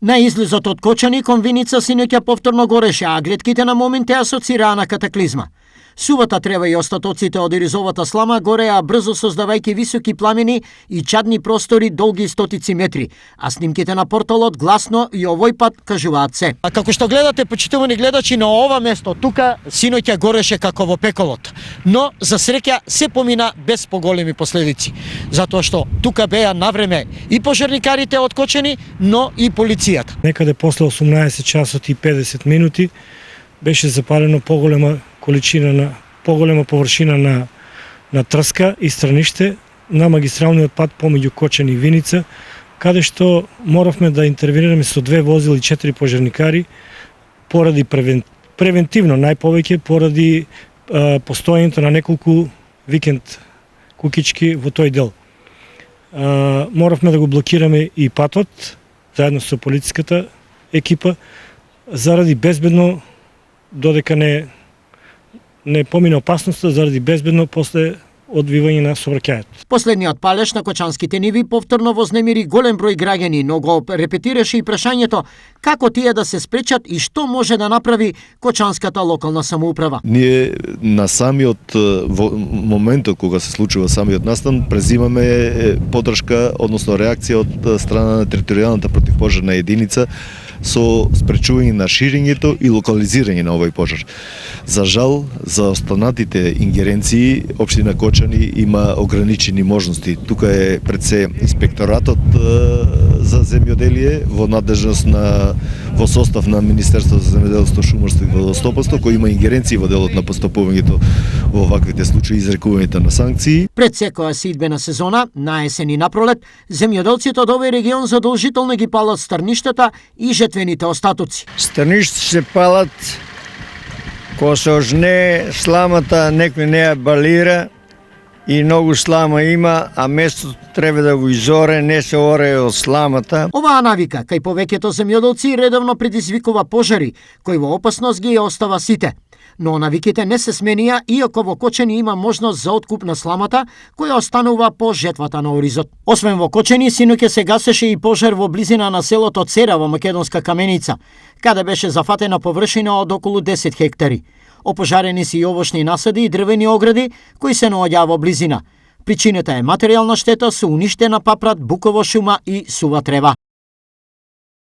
На излезот од Кочани кон Виница синоќа повторно гореше, а гледките на моменти асоцираа на катаклизма. Сувата трева и остатоците од иризовата слама гореа брзо создавајќи високи пламени и чадни простори долги стотици метри, а снимките на порталот гласно и овој пат кажуваат се. А како што гледате, почитувани гледачи, на ова место тука синоќа гореше како во пеколот, но за среќа се помина без поголеми последици, затоа што тука беа навреме и пожарникарите од Кочани, но и полицијата. Некаде после 18 часот и 50 минути беше запалено поголема површина на трска и страниште на магистралниот пат помеѓу Кочани и Виница, каде што моравме да интервенираме со 2 возила и 4 пожарникари поради превентивно најповеќе поради постоењето на неколку викенд кукички во тој дел. Моравме да го блокираме и патот заедно со полициската екипа заради безбедно додека не помине опасноста заради безбедно после одвивање на сообраќајот. Последниот палеж на кочанските ниви повторно вознемири голем број граѓани, но го репетираше и прашањето како тие да се спречат и што може да направи кочанската локална самоуправа. Ние на самиот моментот кога се случува самиот настан презимаме поддршка, односно реакција од страна на територијалната противпожарна единица со спречување на ширењето и локализирање на овој пожар. За жал, за останатите ингеренции, општина Кочани има ограничени можности. Тука е пред се инспекторатот за земјоделие во надлежност во состав на Министерството за земјоделство, шумарство и водостопанство, кој има ингеренции во делот на постапувањето во ваквите случаи, изрекувањето на санкции. Пред секоја сидбена сезона, на есен и на пролет, земјоделците од овој регион задолжително ги палат стрништата и жетвените остатоци. Стрништа се палат кога се ожне сламата, некој не ја балира и многу слама има, а местото треба да го изоре, не се оре од сламата. Оваа навика кај повеќето земјоделци редовно предизвикува пожари, кои во опасност ги остава сите. Но навиките не се сменија, иако во Кочани има можност за откуп на сламата, која останува по жетвата на оризот. Освен во Кочани, синоќа се гасеше и пожар во близина на селото Цера во Македонска Каменица, каде беше зафатена површина од околу 10 хектари. Опожарени се и овошни насади и дрвени огради кои се наоѓаа во близина. Причината е материјална штета со уништена папрат, буково шума и сува трева.